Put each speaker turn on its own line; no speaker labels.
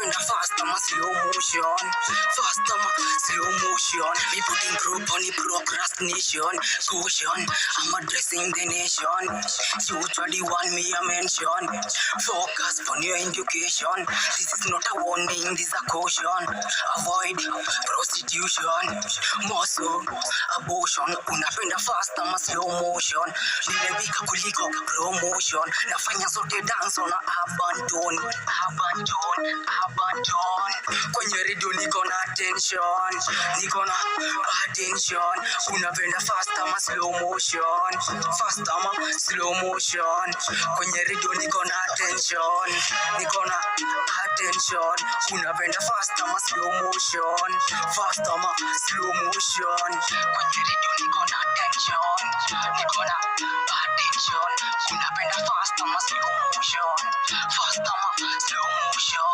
unapenda fast ama slow motion? Fast ama slow motion? Me putting group on the procrastination. Caution, I'm addressing the nation. Usually want me a mention. Focus on your education. This is not a warning, this is a caution. Avoid prostitution. Muscle, abortion. Unapenda fast ama slow motion? Nimewika kuliko promotion. Nafanya zote dance on a abandon. Kwenye radio niko na attention. Unapenda fast ama slow motion? Fast ama slow motion? Kwenye radio niko na attention. Unapenda fast ama slow motion? Fast ama slow motion? Kwenye radio niko na attention. Unapenda fast ama slow motion? Fast ama slow motion?